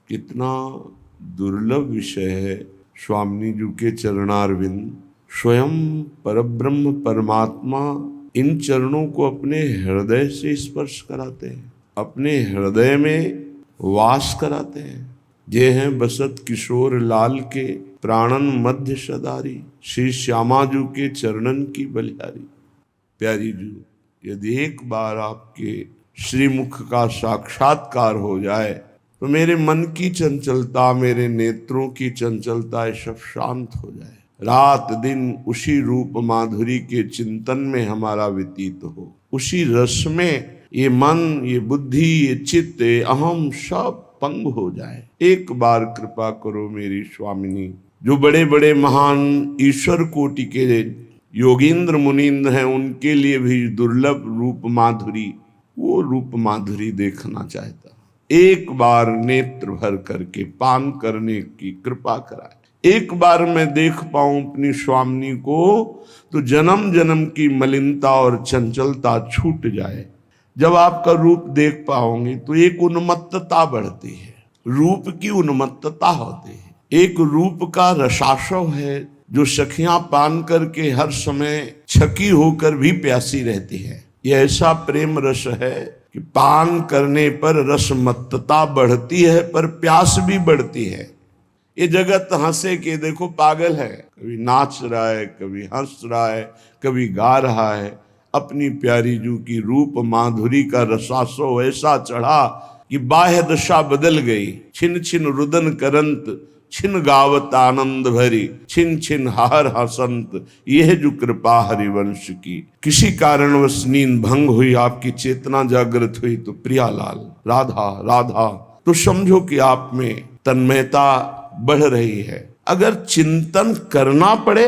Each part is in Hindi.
कितना दुर्लभ विषय है स्वामी जी के चरणारविंद। स्वयं परब्रह्म परमात्मा इन चरणों को अपने हृदय से स्पर्श कराते हैं, अपने हृदय में वास कराते हैं। ये हैं बसत किशोर लाल के प्राणन मध्य सदारी, श्री श्यामाजू के चरणन की बलिहारी। प्यारी जू, यदि एक बार आपके श्रीमुख का साक्षात्कार हो जाए तो मेरे मन की चंचलता, मेरे नेत्रों की चंचलता, ये सब शांत हो जाए। रात दिन उसी रूप माधुरी के चिंतन में हमारा व्यतीत हो, उसी रस में ये मन, ये बुद्धि, ये चित्त, ये अहम सब पंग हो जाए। एक बार कृपा करो मेरी स्वामिनी। जो बड़े बड़े महान ईश्वर कोटि के योगींद्र मुनींद्र हैं, उनके लिए भी दुर्लभ रूप माधुरी, वो रूप माधुरी देखना चाहता। एक बार नेत्र भर करके पान करने की कृपा कराए। एक बार मैं देख पाऊं अपनी स्वामिनी को तो जन्म जन्म की मलिनता और चंचलता छूट जाए। जब आपका रूप देख पाओगे तो एक उन्मत्तता बढ़ती है, रूप की उन्मत्तता होती है। एक रूप का रसाशव है जो सखियां पान करके हर समय छकी होकर भी प्यासी रहती है। यह ऐसा प्रेम रस है कि पान करने पर रसमत्तता बढ़ती है पर प्यास भी बढ़ती है। ये जगत हंसे के देखो पागल है, कभी नाच रहा है, कभी हंस रहा है, कभी गा रहा है। अपनी प्यारी जू की रूप माधुरी का रसासो ऐसा चढ़ा कि बाह्य दशा बदल गई। छिन छिन रुदन करंत, छिन गावत आनंद भरी, छिन छिन हर हसंत, यह जो कृपा हरिवंश की। किसी कारणवश नींद भंग हुई, आपकी चेतना जागृत हुई तो प्रियालाल राधा राधा, तो समझो कि आप में तन्मयता बढ़ रही है। अगर चिंतन करना पड़े,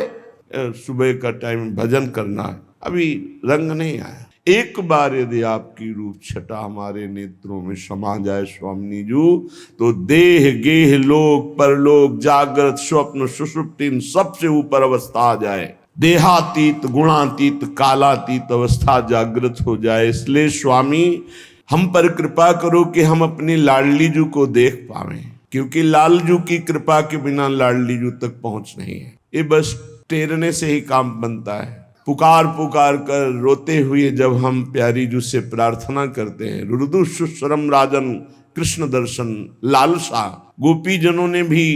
सुबह का टाइम भजन करना है, अभी रंग नहीं आया, एक बार यदि आपकी रूप छटा हमारे नेत्रों में समा जाए स्वामी जू, तो देह गेह लोक परलोक जागृत स्वप्न सुषुप्ति इन सबसे ऊपर अवस्था आ जाए। देहातीत गुणातीत कालातीत अवस्था जागृत हो जाए। इसलिए स्वामी हम पर कृपा करो कि हम अपनी लाडली जू को देख पावें, क्योंकि लालजू की कृपा के बिना लाडली जू तक पहुंच नहीं है। ये बस टेरने से ही काम बनता है। पुकार पुकार कर रोते हुए जब हम प्यारी जू से प्रार्थना करते हैं, रुदु सुस्वरम राजन कृष्ण दर्शन लालसा, गोपी जनों ने भी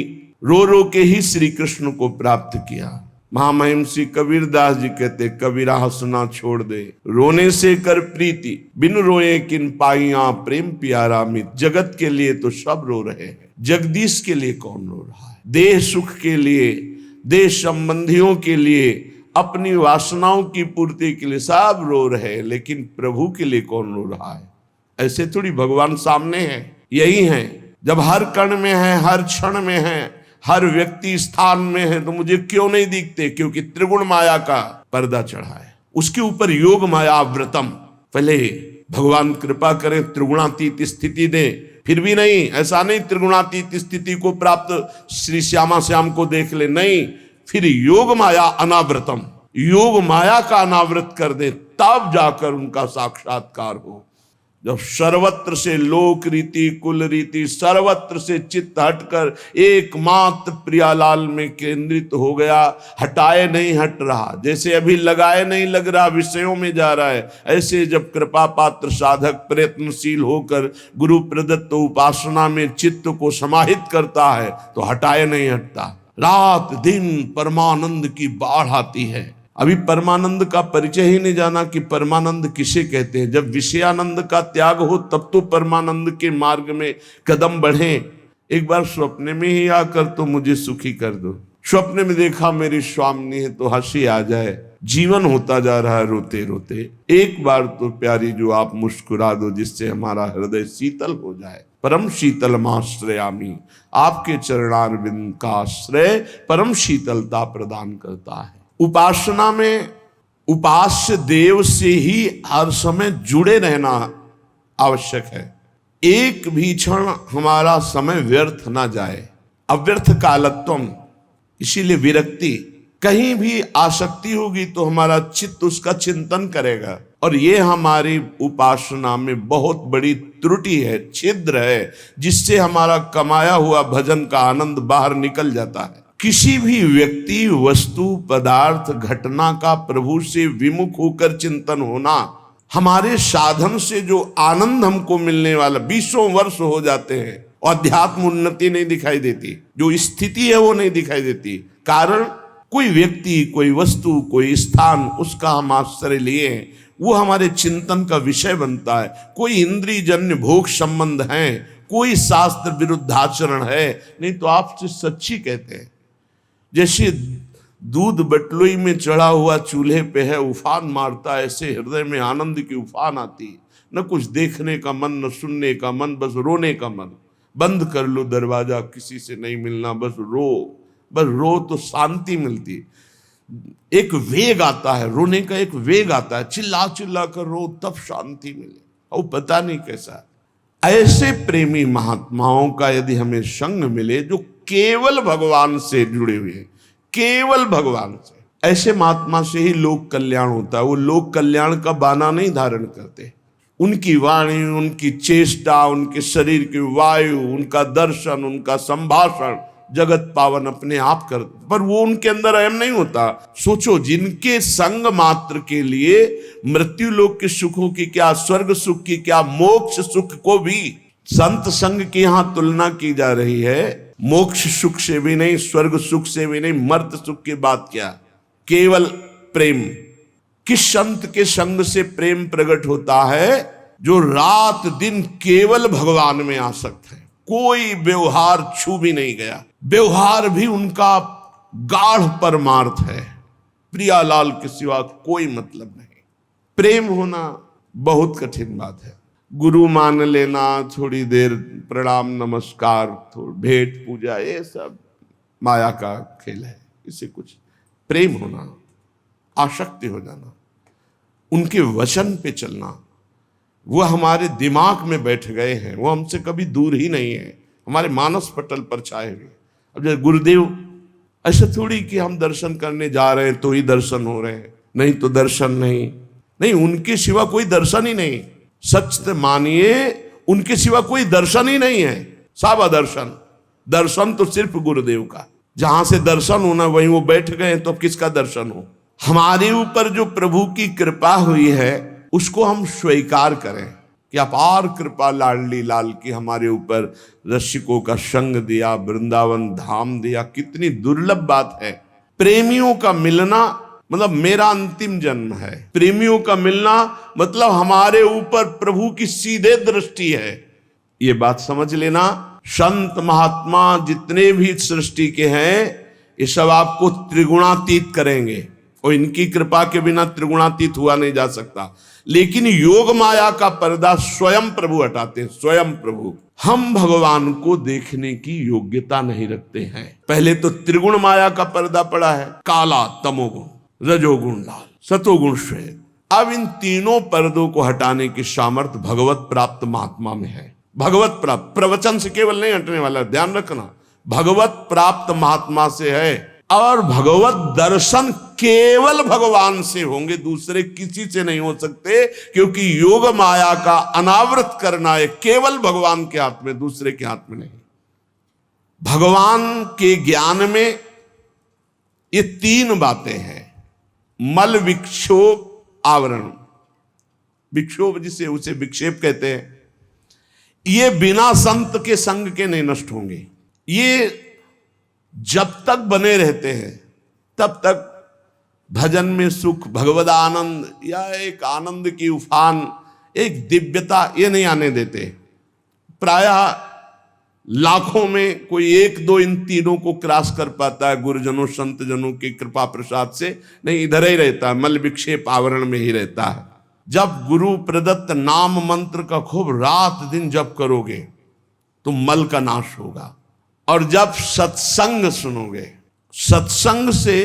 रो रो के ही श्री कृष्ण को प्राप्त किया। महामहिम श्री कबीर दास जी कहते, कबीरा हंसना छोड़ दे, रोने से कर प्रीति, बिन रोए किन पाइया प्रेम प्यारा मित। जगत के लिए तो सब रो रहे हैं, जगदीश के लिए कौन रो रहा है? देह सुख के लिए, देह संबंधियों के लिए, अपनी वासनाओं की पूर्ति के लिए सब रो रहे हैं, लेकिन प्रभु के लिए कौन रो रहा है? ऐसे थोड़ी भगवान सामने है, यही है। जब हर कण में है, हर क्षण में है, हर व्यक्ति स्थान में है, तो मुझे क्यों नहीं दिखते? क्योंकि त्रिगुण माया का पर्दा चढ़ा है, उसके ऊपर योग माया व्रतम। पहले भगवान कृपा करें, त्रिगुणातीत स्थिति दे, फिर भी नहीं, ऐसा नहीं त्रिगुणातीत स्थिति को प्राप्त श्री श्यामा श्याम को देख ले, नहीं, फिर योग माया अनावृतम, योग माया का अनावृत कर दे, तब जाकर उनका साक्षात्कार हो। जब सर्वत्र से लोक रीति कुल रीति सर्वत्र से चित्त हटकर एकमात्र प्रियालाल में केंद्रित हो गया, हटाए नहीं हट रहा, जैसे अभी लगाए नहीं लग रहा, विषयों में जा रहा है, ऐसे जब कृपा पात्र साधक प्रयत्नशील होकर गुरु प्रदत्त उपासना में चित्त को समाहित करता है तो हटाए नहीं हटता। रात दिन परमानंद की बाढ़ आती है। अभी परमानंद का परिचय ही नहीं जाना कि परमानंद किसे कहते हैं। जब विषयानंद का त्याग हो तब तो परमानंद के मार्ग में कदम बढ़े। एक बार स्वप्न में ही आकर तो मुझे सुखी कर दो। स्वप्न में देखा मेरी स्वामिनी है तो हंसी आ जाए, जीवन होता जा रहा है रोते रोते। एक बार तो प्यारी जो आप मुस्कुरा दो, जिससे हमारा हृदय शीतल हो जाए। परम शीतल माश्रयामी, आपके चरणारविंद का आश्रय परम शीतलता प्रदान करता है। उपासना में उपास्य देव से ही हर समय जुड़े रहना आवश्यक है। एक भी क्षण हमारा समय व्यर्थ ना जाए। अव्यर्थ कालत्वम, इसीलिए विरक्ति, कहीं भी आसक्ति होगी तो हमारा चित्त उसका चिंतन करेगा। और ये हमारी उपासना में बहुत बड़ी त्रुटि है, छिद्र है, जिससे हमारा कमाया हुआ भजन का आनंद बाहर निकल जाता है। किसी भी व्यक्ति, वस्तु, पदार्थ, घटना का प्रभु से विमुख होकर चिंतन होना, हमारे साधन से जो आनंद हमको मिलने वाला 20 वर्ष हो जाते हैं और अध्यात्म उन्नति नहीं दिखाई देती, जो स्थिति है वो नहीं दिखाई देती। कारण कोई व्यक्ति, कोई वस्तु, कोई स्थान, उसका हम आश्रय लिए हैं, वो हमारे चिंतन का विषय बनता है। कोई इंद्रियजन्य भोग संबंध है, कोई शास्त्र विरुद्धाचरण है, नहीं तो आपसे सच्ची कहते हैं। जैसे दूध बटलोई में चढ़ा हुआ चूल्हे पे है, उफान मारता है, ऐसे हृदय में आनंद की उफान आती, न कुछ देखने का मन, न सुनने का मन, बस रोने का मन। बंद कर लो दरवाजा, किसी से नहीं मिलना, बस रो तो शांति मिलती। एक वेग आता है, रोने का एक वेग आता है, चिल्ला चिल्ला कर रो तब शांति मिले, और पता नहीं कैसा। ऐसे प्रेमी महात्माओं का यदि हमें संग मिले जो केवल भगवान से जुड़े हुए हैं, केवल भगवान से, ऐसे महात्मा से ही लोक कल्याण होता है। वो लोक कल्याण का बाना नहीं धारण करते। उनकी वाणी, उनकी चेष्टा, उनके शरीर की वायु, उनका दर्शन, उनका संभाषण जगत पावन अपने आप कर, पर वो उनके अंदर अहम नहीं होता। सोचो, जिनके संग मात्र के लिए मृत्यु लोक के सुखों की क्या, स्वर्ग सुख की क्या, मोक्ष सुख को भी संत संग की यहां तुलना की जा रही है। मोक्ष सुख से भी नहीं, स्वर्ग सुख से भी नहीं, मर्त सुख की बात क्या, केवल प्रेम। किस संत के संग से प्रेम प्रकट होता है? जो रात दिन केवल भगवान में आसक्त है, कोई व्यवहार छू भी नहीं गया, व्यवहार भी उनका गाढ़ परमार्थ है, प्रियालाल के सिवा कोई मतलब नहीं। प्रेम होना बहुत कठिन बात है। गुरु मान लेना, थोड़ी देर प्रणाम नमस्कार, थोड़ी भेंट पूजा, ये सब माया का खेल है, इससे कुछ। प्रेम होना, आसक्ति हो जाना, उनके वचन पे चलना, वो हमारे दिमाग में बैठ गए हैं, वो हमसे कभी दूर ही नहीं है, हमारे मानस पटल पर छाए हुए। अब जैसे गुरुदेव, ऐसा थोड़ी कि हम दर्शन करने जा रहे हैं तो ही दर्शन हो रहे हैं, नहीं तो दर्शन नहीं, उनके सिवा कोई दर्शन ही नहीं। सच मानिए, उनके सिवा कोई दर्शन ही नहीं है, सब दर्शन। दर्शन तो सिर्फ गुरुदेव का, जहां से दर्शन होना वहीं वो बैठ गए, तो अब किसका दर्शन हो? हमारे ऊपर जो प्रभु की कृपा हुई है उसको हम स्वीकार करें कि अपार कृपा लाडली लाल की हमारे ऊपर, रसिकों का संग दिया, वृंदावन धाम दिया। कितनी दुर्लभ बात है। प्रेमियों का मिलना मतलब मेरा अंतिम जन्म है। प्रेमियों का मिलना मतलब हमारे ऊपर प्रभु की सीधे दृष्टि है। ये बात समझ लेना। संत महात्मा जितने भी सृष्टि के हैं, ये सब आपको त्रिगुणातीत करेंगे, और इनकी कृपा के बिना त्रिगुणातीत हुआ नहीं जा सकता। लेकिन योग माया का पर्दा स्वयं प्रभु हटाते हैं, स्वयं प्रभु। हम भगवान को देखने की योग्यता नहीं रखते हैं। पहले तो त्रिगुण माया का पर्दा पड़ा है, काला, तमोगुण, रजोगुण लाल, सतोगुण श्वेत। अब इन तीनों पर्दों को हटाने की सामर्थ्य भगवत प्राप्त महात्मा में है। भगवत प्राप्त प्रवचन से केवल नहीं हटने वाला, ध्यान रखना, भगवत प्राप्त महात्मा से है। और भगवत दर्शन केवल भगवान से होंगे, दूसरे किसी से नहीं हो सकते, क्योंकि योग माया का अनावृत करना है केवल भगवान के हाथ में, दूसरे के हाथ में नहीं। भगवान के ज्ञान में ये तीन बातें हैं, मल, विक्षोभ, आवरण। विक्षोभ जिसे उसे विक्षेप कहते हैं, ये बिना संत के संग के नहीं नष्ट होंगे। ये जब तक बने रहते हैं तब तक भजन में सुख, भगवद आनंद, या एक आनंद की उफान, एक दिव्यता, ये नहीं आने देते। प्रायः लाखों में कोई एक दो इन तीनों को क्रॉस कर पाता है, गुरुजनों संत जनों की कृपा प्रसाद से। नहीं, इधर ही रहता है, मल विक्षेप आवरण में ही रहता है। जब गुरु प्रदत्त नाम मंत्र का खूब रात दिन जप करोगे तो मल का नाश होगा। और जब सत्संग सुनोगे, सत्संग से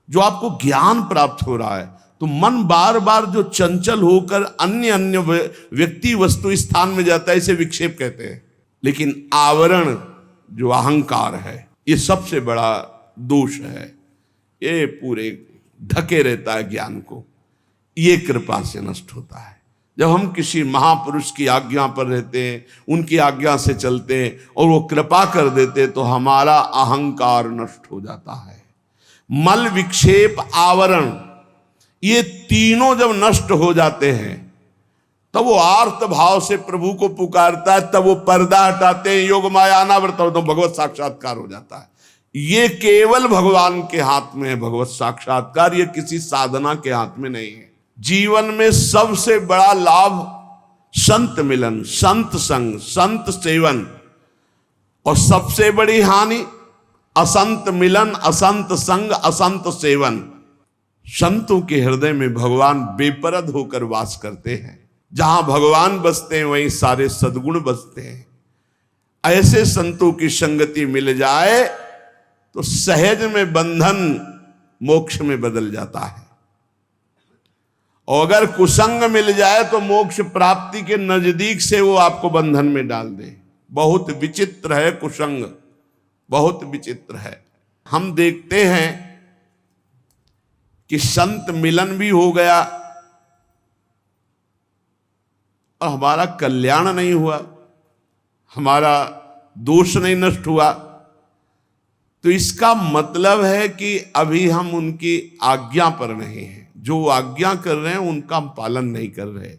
जो आपको ज्ञान प्राप्त हो रहा है, तो मन बार बार जो चंचल होकर अन्य अन्य व्यक्ति वस्तु स्थान में जाता है, इसे विक्षेप कहते हैं। लेकिन आवरण जो अहंकार है, ये सबसे बड़ा दोष है। ये पूरे ढके रहता है ज्ञान को। ये कृपा से नष्ट होता है। जब हम किसी महापुरुष की आज्ञा पर रहते हैं, उनकी आज्ञा से चलते हैं और वो कृपा कर देते तो हमारा अहंकार नष्ट हो जाता है। मल, विक्षेप, आवरण, ये तीनों जब नष्ट हो जाते हैं तब वो आर्त भाव से प्रभु को पुकारता है, तब वो पर्दा हटाते हैं, योग माया अनावृत, तो भगवत साक्षात्कार हो जाता है। ये केवल भगवान के हाथ में है भगवत साक्षात्कार, ये किसी साधना के हाथ में नहीं है। जीवन में सबसे बड़ा लाभ संत मिलन, संत संग, संत सेवन, और सबसे बड़ी हानि असंत मिलन, असंत संग, असंत सेवन। संतों के हृदय में भगवान बेपरद होकर वास करते हैं। जहां भगवान बसते हैं वहीं सारे सद्गुण बसते हैं। ऐसे संतों की संगति मिल जाए तो सहज में बंधन मोक्ष में बदल जाता है, और अगर कुसंग मिल जाए तो मोक्ष प्राप्ति के नजदीक से वो आपको बंधन में डाल दे। बहुत विचित्र है कुसंग, बहुत विचित्र है। हम देखते हैं कि संत मिलन भी हो गया और हमारा कल्याण नहीं हुआ, हमारा दोष नहीं नष्ट हुआ, तो इसका मतलब है कि अभी हम उनकी आज्ञा पर नहीं हैं। जो आज्ञा कर रहे हैं उनका हम पालन नहीं कर रहे।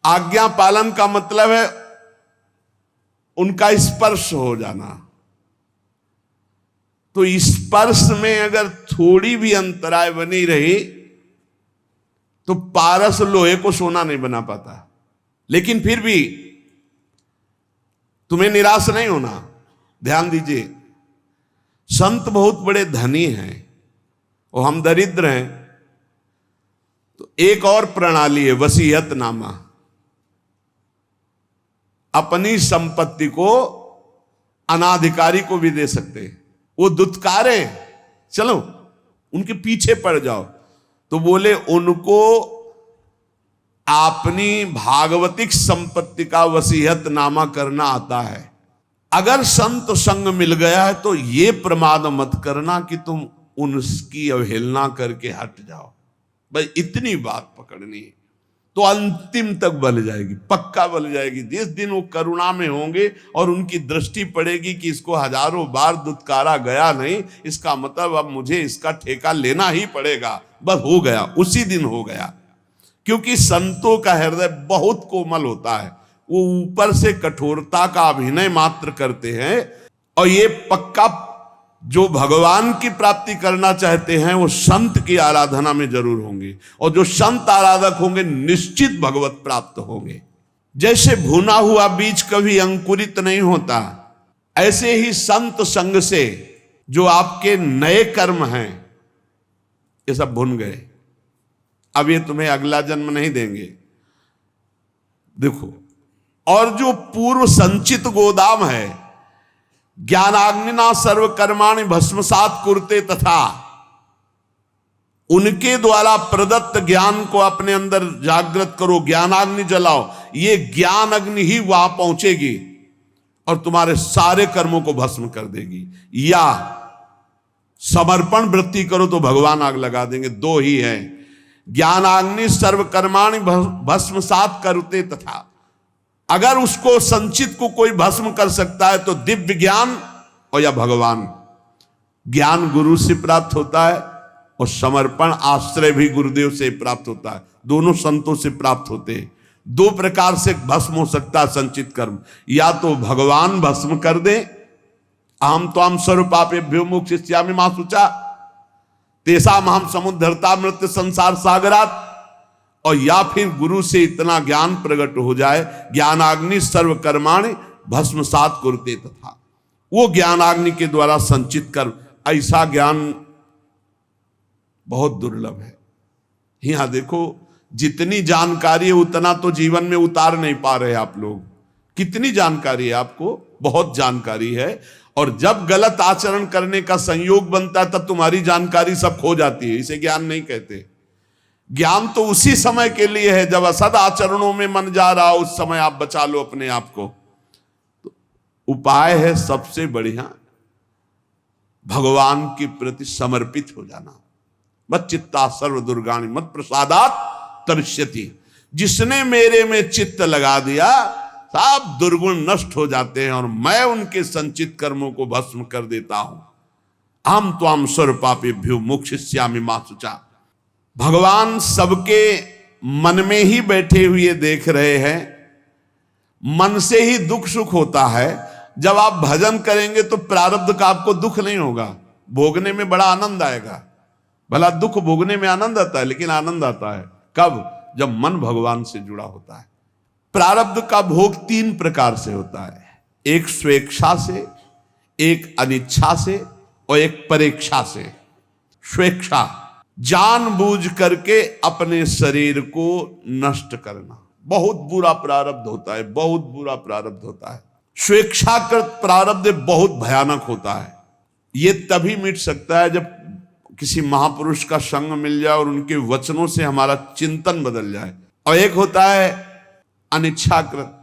आज्ञा पालन का मतलब है उनका स्पर्श हो जाना। तो स्पर्श में अगर थोड़ी भी अंतराय बनी रही तो पारस लोहे को सोना नहीं बना पाता। लेकिन फिर भी तुम्हें निराश नहीं होना। ध्यान दीजिए, संत बहुत बड़े धनी हैं और हम दरिद्र हैं, तो एक और प्रणाली है वसीयतनामा। अपनी संपत्ति को अनाधिकारी को भी दे सकते हैं। वो दुत्कारे, चलो उनके पीछे पड़ जाओ, तो बोले उनको अपनी भागवतिक संपत्ति का वसीयतनामा करना आता है। अगर संत संग मिल गया है तो ये प्रमाद मत करना कि तुम उनकी अवहेलना करके हट जाओ। भाई इतनी बात पकड़नी है तो अंतिम तक बल जाएगी, पक्का बल जाएगी। जिस दिन वो करुणा में होंगे और उनकी दृष्टि पड़ेगी कि इसको हजारों बार दुत्कारा गया नहीं, इसका मतलब अब मुझे इसका ठेका लेना ही पड़ेगा, बस हो गया, उसी दिन हो गया। क्योंकि संतों का हृदय बहुत कोमल होता है, वो ऊपर से कठोरता का अभिनय मात्र करते हैं, और ये पक्का जो भगवान की प्राप्ति करना चाहते हैं वो संत की आराधना में जरूर होंगे, और जो संत आराधक होंगे निश्चित भगवत प्राप्त होंगे। जैसे भुना हुआ बीज कभी अंकुरित नहीं होता, ऐसे ही संत संग से जो आपके नए कर्म हैं ये सब भुन गए, अब ये तुम्हें अगला जन्म नहीं देंगे। देखो, और जो पूर्व संचित गोदाम है, ज्ञानाग्निना सर्व कर्माणि भस्मसात कुरुते, तथा उनके द्वारा प्रदत्त ज्ञान को अपने अंदर जागृत करो, ज्ञानाग्नि जलाओ। ये ज्ञान अग्नि ही वहां पहुंचेगी और तुम्हारे सारे कर्मों को भस्म कर देगी। या समर्पण वृत्ति करो तो भगवान आग लगा देंगे। दो ही है, ज्ञानाग्नि सर्व कर्माणि भस्मसात कुरुते, तथा अगर उसको संचित को कोई भस्म कर सकता है तो दिव्य ज्ञान और या भगवान। ज्ञान गुरु से प्राप्त होता है और समर्पण आश्रय भी गुरुदेव से प्राप्त होता है, दोनों संतों से प्राप्त होते हैं। दो प्रकार से भस्म हो सकता है संचित कर्म, या तो भगवान भस्म कर दे, अहम त्वाम सर्वपापेभ्यो मोक्षयिष्यामि मा शुचा तेषाम् अहम समुद्धरता मृत्यु संसार सागरात, और या फिर गुरु से इतना ज्ञान प्रकट हो जाए, ज्ञानाग्नि सर्व कर्माणि भस्मसात कुरुते, तथा वो ज्ञानाग्नि के द्वारा संचित कर्म। ऐसा ज्ञान बहुत दुर्लभ है। यहां देखो, जितनी जानकारी है उतना तो जीवन में उतार नहीं पा रहे आप लोग। कितनी जानकारी है आपको? बहुत जानकारी है, और जब गलत आचरण करने का संयोग बनता है तब तुम्हारी जानकारी सब खो जाती है। इसे ज्ञान नहीं कहते। ज्ञान तो उसी समय के लिए है जब असद आचरणों में मन जा रहा हो, उस समय आप बचा लो अपने आप को। तो उपाय है सबसे बढ़िया भगवान के प्रति समर्पित हो जाना, मत चित्ता सर्व दुर्गाणी मत प्रसादात तरिष्यति। जिसने मेरे में चित्त लगा दिया सब दुर्गुण नष्ट हो जाते हैं और मैं उनके संचित कर्मों को भस्म कर देता हूं। हम त्वाम सर्व पापेभ्यो मोक्षयिष्यामि मा शुचा। भगवान सबके मन में ही बैठे हुए देख रहे हैं। मन से ही दुख सुख होता है। जब आप भजन करेंगे तो प्रारब्ध का आपको दुख नहीं होगा, भोगने में बड़ा आनंद आएगा। भला दुख भोगने में आनंद आता है, लेकिन आनंद आता है कब? जब मन भगवान से जुड़ा होता है। प्रारब्ध का भोग तीन प्रकार से होता है, एक स्वेच्छा से, एक अनिच्छा से और एक परेक्षा से। स्वेच्छा जानबूझ करके अपने शरीर को नष्ट करना, बहुत बुरा प्रारब्ध होता है, बहुत बुरा प्रारब्ध होता है। स्वेच्छाकृत प्रारब्ध बहुत भयानक होता है। यह तभी मिट सकता है जब किसी महापुरुष का संग मिल जाए और उनके वचनों से हमारा चिंतन बदल जाए। और एक होता है अनिच्छाकृत।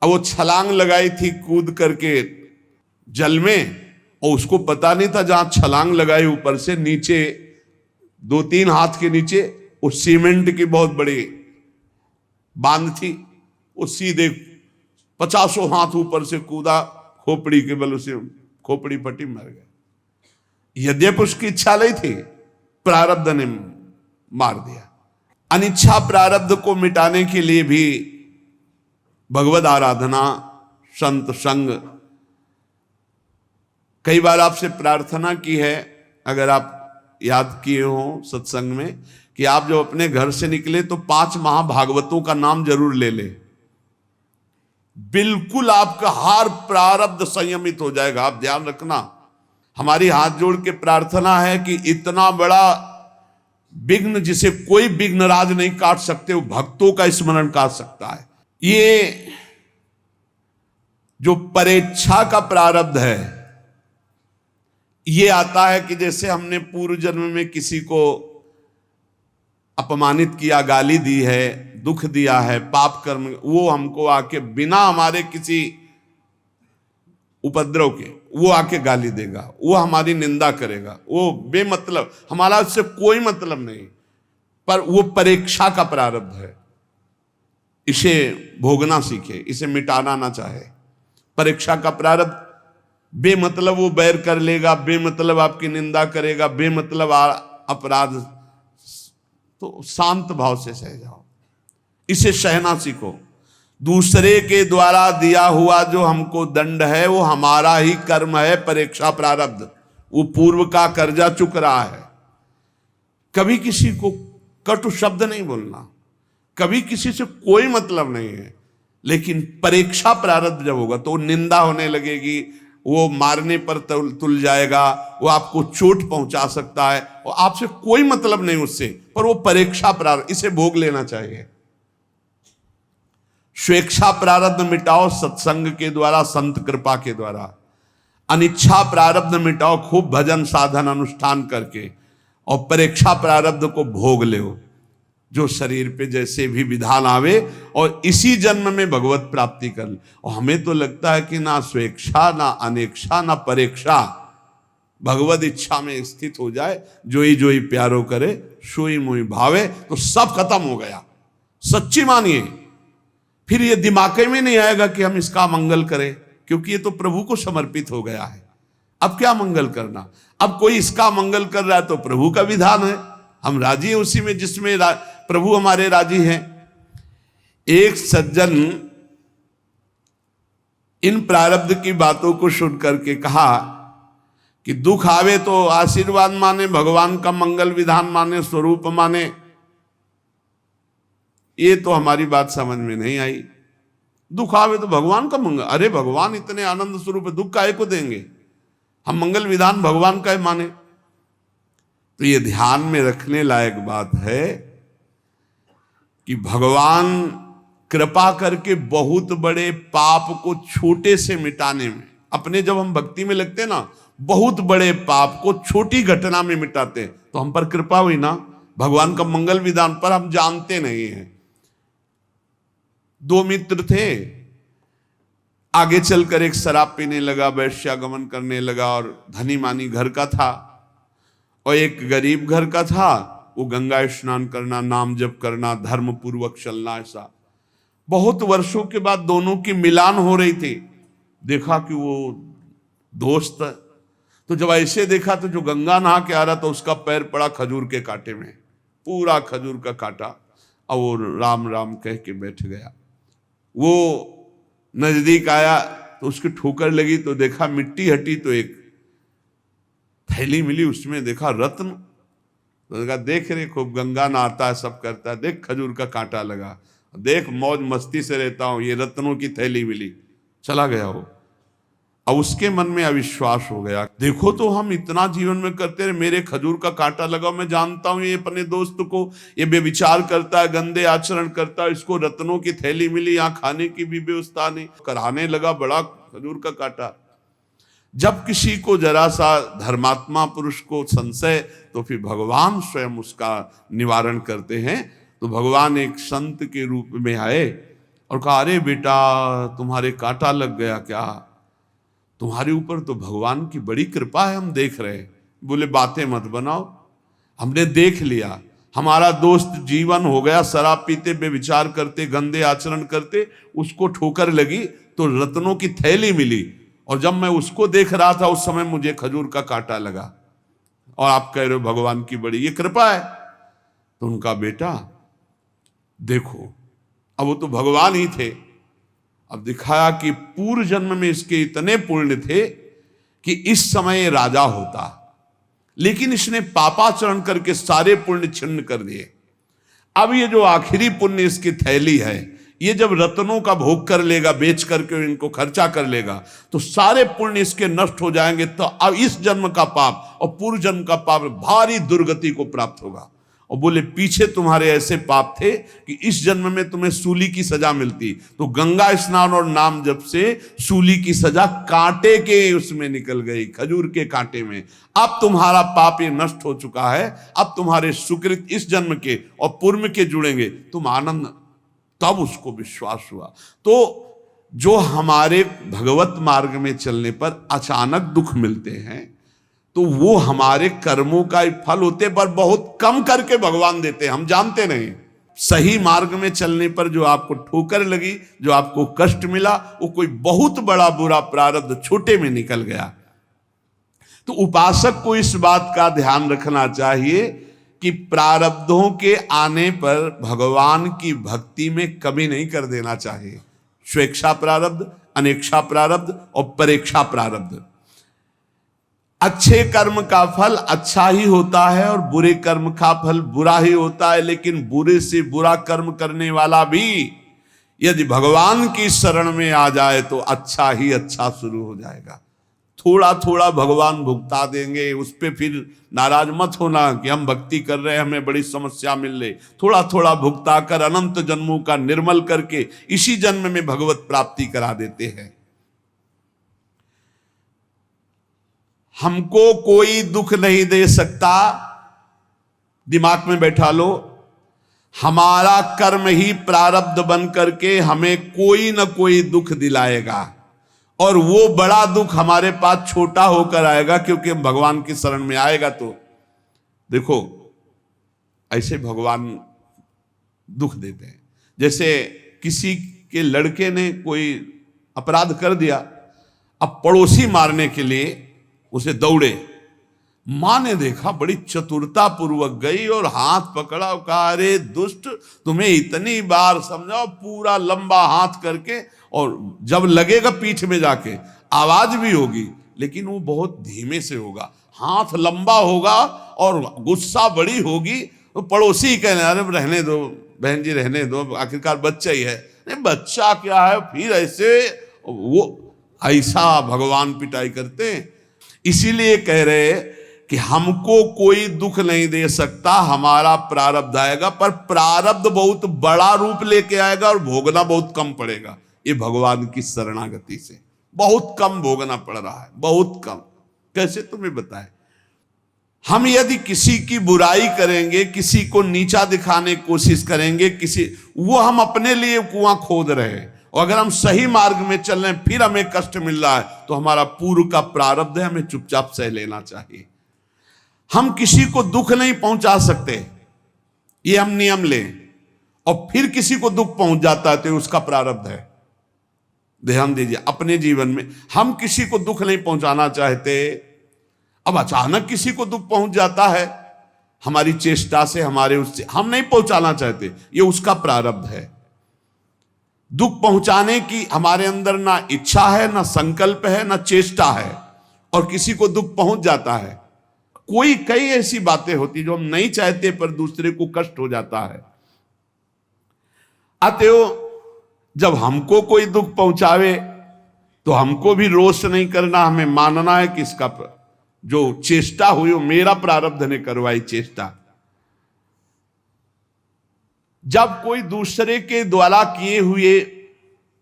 अब वो छलांग लगाई थी कूद करके जल में, और उसको पता नहीं था जहां छलांग लगाई ऊपर से नीचे 2-3 हाथ के नीचे वो सीमेंट की बहुत बड़ी बांध थी। वो सीधे 50 हाथ ऊपर से कूदा, खोपड़ी के बल से खोपड़ी फटी, मर गया। यद्यपि उसकी इच्छा नहीं थी, प्रारब्ध ने मार दिया। अनिच्छा प्रारब्ध को मिटाने के लिए भी भगवद आराधना, संत संग। कई बार आपसे प्रार्थना की है, अगर आप याद किए हो सत्संग में, कि आप जब अपने घर से निकले तो 5 महाभागवतों का नाम जरूर ले ले। बिल्कुल आपका हर प्रारब्ध संयमित हो जाएगा। आप ध्यान रखना, हमारी हाथ जोड़ के प्रार्थना है कि इतना बड़ा विघ्न जिसे कोई विघ्न राज नहीं काट सकते, वो भक्तों का स्मरण काट सकता है। ये जो परेच्छा का प्रारब्ध है, ये आता है कि जैसे हमने पूर्व जन्म में किसी को अपमानित किया, गाली दी है, दुख दिया है, पाप कर्म, वो हमको आके बिना हमारे किसी उपद्रव के वो आके गाली देगा, वो हमारी निंदा करेगा, वो बेमतलब, हमारा उससे कोई मतलब नहीं, पर वो परीक्षा का प्रारब्ध है। इसे भोगना सीखे, इसे मिटाना ना चाहे। परीक्षा का प्रारब्ध बेमतलब वो बैर कर लेगा, बेमतलब आपकी निंदा करेगा, बेमतलब अपराध, तो शांत भाव से सह जाओ, इसे सहना सीखो। दूसरे के द्वारा दिया हुआ जो हमको दंड है वो हमारा ही कर्म है, परीक्षा प्रारब्ध, वो पूर्व का कर्जा चुक रहा है। कभी किसी को कटु शब्द नहीं बोलना, कभी किसी से कोई मतलब नहीं है, लेकिन परीक्षा प्रारब्ध जब होगा तो निंदा होने लगेगी, वो मारने पर तुल जाएगा, वो आपको चोट पहुंचा सकता है और आपसे कोई मतलब नहीं उससे, पर वो परीक्षा प्रारब्ध, इसे भोग लेना चाहिए। स्वेच्छा प्रारब्ध मिटाओ सत्संग के द्वारा, संत कृपा के द्वारा। अनिच्छा प्रारब्ध मिटाओ खूब भजन साधन अनुष्ठान करके, और परीक्षा प्रारब्ध को भोग लो, जो शरीर पे जैसे भी विधान आवे, और इसी जन्म में भगवत प्राप्ति कर ले। और हमें तो लगता है कि ना स्वेच्छा, ना अनेक्षा, ना परीक्षा, भगवत इच्छा में स्थित हो जाए, जोई जोई प्यारो करे सोई मोई भावे, तो सब खत्म हो गया। सच्ची मानिए, फिर ये दिमाग में नहीं आएगा कि हम इसका मंगल करें, क्योंकि ये तो प्रभु को समर्पित हो गया है। अब क्या मंगल करना? अब कोई इसका मंगल कर रहा है तो प्रभु का विधान है, हम राजी हैं उसी में जिसमें प्रभु हमारे राजी हैं। एक सज्जन इन प्रारब्ध की बातों को सुन करके कहा कि दुख आवे तो आशीर्वाद माने, भगवान का मंगल विधान माने, स्वरूप माने। ये तो हमारी बात समझ में नहीं आई। दुख आवे तो भगवान का मंगल, अरे भगवान इतने आनंद स्वरूप है, दुख काहे को देंगे? हम मंगल विधान भगवान का माने। तो ये ध्यान में रखने लायक बात है कि भगवान कृपा करके बहुत बड़े पाप को छोटे से मिटाने में, अपने जब हम भक्ति में लगते हैं ना, बहुत बड़े पाप को छोटी घटना में मिटाते हैं, तो हम पर कृपा हुई ना। भगवान का मंगल विधान पर हम जानते नहीं हैं। 2 मित्र थे, आगे चलकर एक शराब पीने लगा, वैश्यागमन करने लगा और धनी मानी घर का था, और एक गरीब घर का था, वो गंगा स्नान करना, नाम जप करना, धर्म पूर्वक चलना, ऐसा। बहुत वर्षों के बाद दोनों की मिलान हो रही थी, देखा कि वो दोस्त है। तो जब ऐसे देखा तो जो गंगा नहा के आ रहा था उसका पैर पड़ा खजूर के कांटे में, पूरा खजूर का कांटा, और वो राम राम कह के बैठ गया। वो नजदीक आया तो उसकी ठोकर लगी, तो देखा मिट्टी हटी, तो एक थैली मिली, उसमें देखा रत्न। तो देखा, देख रे खूब गंगा नहाता है, सब करता है, देख खजूर का कांटा लगा, देख मौज मस्ती से रहता हूं, ये रत्नों की थैली मिली। चला गया वो। अब उसके मन में अविश्वास हो गया, देखो तो हम इतना जीवन में करते रहे, मेरे खजूर का कांटा लगा, मैं जानता हूं ये अपने दोस्त को, ये बेविचार करता है, गंदे आचरण करता है, इसको रत्नों की थैली मिली, यहाँ खाने की भी व्यवस्था नहीं, कराने लगा बड़ा खजूर का कांटा। जब किसी को जरा सा धर्मात्मा पुरुष को संशय, तो फिर भगवान स्वयं उसका निवारण करते हैं। तो भगवान एक संत के रूप में आए और कहा, अरे बेटा तुम्हारे कांटा लग गया क्या? तुम्हारे ऊपर तो भगवान की बड़ी कृपा है, हम देख रहे हैं। बोले बातें मत बनाओ, हमने देख लिया, हमारा दोस्त जीवन हो गया शराब पीते, बेविचार करते, गंदे आचरण करते, उसको ठोकर लगी तो रत्नों की थैली मिली, और जब मैं उसको देख रहा था उस समय मुझे खजूर का कांटा लगा, और आप कह रहे हो भगवान की बड़ी ये कृपा है। तो उनका बेटा देखो, अब वो तो भगवान ही थे, अब दिखाया कि पूर्व जन्म में इसके इतने पुण्य थे कि इस समय राजा होता, लेकिन इसने पापाचरण करके सारे पुण्य छिन्न कर दिए। अब ये जो आखिरी पुण्य इसकी थैली है, ये जब रत्नों का भोग कर लेगा, बेच करके इनको खर्चा कर लेगा, तो सारे पुण्य इसके नष्ट हो जाएंगे। तो अब इस जन्म का पाप और पूर्व जन्म का पाप भारी दुर्गति को प्राप्त होगा। और बोले पीछे तुम्हारे ऐसे पाप थे कि इस जन्म में तुम्हें सूली की सजा मिलती, तो गंगा स्नान और नाम जप से सूली की सजा कांटे के उसमें निकल गई, खजूर के कांटे में। अब तुम्हारा पाप ये नष्ट हो चुका है, अब तुम्हारे सुकृत इस जन्म के और पूर्व के जुड़ेंगे, तुम आनंद। तब उसको विश्वास हुआ। तो जो हमारे भगवत मार्ग में चलने पर अचानक दुख मिलते हैं, तो वो हमारे कर्मों का फल होते, पर बहुत कम करके भगवान देते हैं, हम जानते नहीं। सही मार्ग में चलने पर जो आपको ठोकर लगी, जो आपको कष्ट मिला, वो कोई बहुत बड़ा बुरा प्रारब्ध छोटे में निकल गया। तो उपासक को इस बात का ध्यान रखना चाहिए कि प्रारब्धों के आने पर भगवान की भक्ति में कमी नहीं कर देना चाहिए। स्वेच्छा प्रारब्ध, अनेक्षा प्रारब्ध और परेक्षा प्रारब्ध। अच्छे कर्म का फल अच्छा ही होता है और बुरे कर्म का फल बुरा ही होता है, लेकिन बुरे से बुरा कर्म करने वाला भी यदि भगवान की शरण में आ जाए तो अच्छा ही अच्छा शुरू हो जाएगा। थोड़ा थोड़ा भगवान भुगता देंगे, उस पर फिर नाराज मत होना कि हम भक्ति कर रहे हैं हमें बड़ी समस्या मिल रही। थोड़ा थोड़ा भुगता कर अनंत जन्मों का निर्मल करके इसी जन्म में भगवत प्राप्ति करा देते हैं। हमको कोई दुख नहीं दे सकता, दिमाग में बैठा लो। हमारा कर्म ही प्रारब्ध बन करके हमें कोई ना कोई दुख दिलाएगा, और वो बड़ा दुख हमारे पास छोटा होकर आएगा, क्योंकि भगवान की शरण में आएगा। तो देखो ऐसे भगवान दुख देते हैं। जैसे किसी के लड़के ने कोई अपराध कर दिया, अब पड़ोसी मारने के लिए उसे दौड़े, मां ने देखा, बड़ी चतुरता पूर्वक गई और हाथ पकड़ा और कहा, अरे दुष्ट, तुम्हें इतनी बार समझाओ, पूरा लंबा हाथ करके, और जब लगेगा पीठ में जाके आवाज भी होगी, लेकिन वो बहुत धीमे से होगा, हाथ लंबा होगा और गुस्सा बड़ी होगी। तो पड़ोसी कहने, अरे रहने दो बहन जी, रहने दो, आखिरकार बच्चा ही है। नहीं बच्चा क्या है, फिर ऐसे वो ऐसा भगवान पिटाई करते हैं। इसीलिए कह रहे कि हमको कोई दुख नहीं दे सकता, हमारा प्रारब्ध आएगा, पर प्रारब्ध बहुत बड़ा रूप लेके आएगा और भोगना बहुत कम पड़ेगा। ये भगवान की शरणागति से बहुत कम भोगना पड़ रहा है, बहुत कम। कैसे तुम्हें बताएं? हम यदि किसी की बुराई करेंगे, किसी को नीचा दिखाने की कोशिश करेंगे, वो हम अपने लिए कुआं खोद रहे हैं। और अगर हम सही मार्ग में चल रहे हैं फिर हमें कष्ट मिल रहा है, तो हमारा पूर्व का प्रारब्ध है, हमें चुपचाप सह लेना चाहिए। हम किसी को दुख नहीं पहुंचा सकते, ये हम नियम लें, और फिर किसी को दुख पहुंच जाता है तो उसका प्रारब्ध है। ध्यान दीजिए, अपने जीवन में हम किसी को दुख नहीं पहुंचाना चाहते, अब अचानक किसी को दुख पहुंच जाता है हमारी चेष्टा से, हमारे उससे, हम नहीं पहुंचाना चाहते, ये उसका प्रारब्ध है। दुख पहुंचाने की हमारे अंदर ना इच्छा है, ना संकल्प है, ना चेष्टा है, और किसी को दुख पहुंच जाता है। कई ऐसी बातें होती जो हम नहीं चाहते पर दूसरे को कष्ट हो जाता है। अतएव जब हमको कोई दुख पहुंचावे तो हमको भी रोष नहीं करना, हमें मानना है कि इसका जो चेष्टा हुई वो मेरा प्रारब्ध ने करवाई चेष्टा। जब कोई दूसरे के द्वारा किए हुए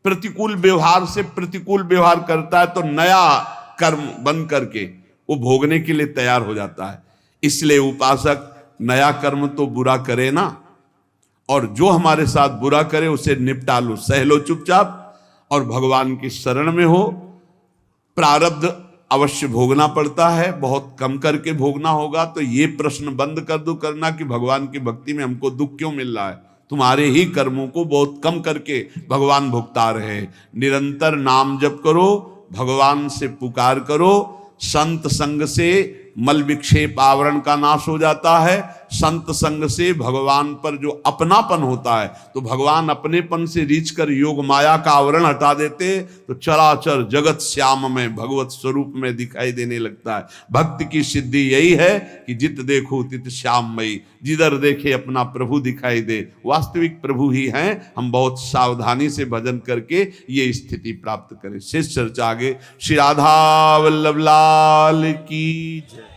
प्रतिकूल व्यवहार से प्रतिकूल व्यवहार करता है तो नया कर्म बन करके वो भोगने के लिए तैयार हो जाता है। इसलिए उपासक नया कर्म तो बुरा करे ना, और जो हमारे साथ बुरा करे उसे निपटा लो, सह लो चुपचाप, और भगवान की शरण में हो। प्रारब्ध अवश्य भोगना पड़ता है, बहुत कम करके भोगना होगा। तो ये प्रश्न बंद कर दो करना कि भगवान की भक्ति में हमको दुख क्यों मिल रहा है। तुम्हारे ही कर्मों को बहुत कम करके भगवान भुगता रहे। निरंतर नाम जप करो, भगवान से पुकार करो। संत संग से मल विक्षेप आवरण का नाश हो जाता है। संत संग से भगवान पर जो अपनापन होता है, तो भगवान अपनेपन से रीच कर योग माया का आवरण हटा देते, तो चराचर जगत श्याम में भगवत स्वरूप में दिखाई देने लगता है। भक्त की सिद्धि यही है कि जित देखो तित श्याममयी, जिधर देखे अपना प्रभु दिखाई दे। वास्तविक प्रभु ही हैं। हम बहुत सावधानी से भजन करके ये स्थिति प्राप्त करें। शेष चर्चा आगे। श्री राधा वल्लभ लाल की जय।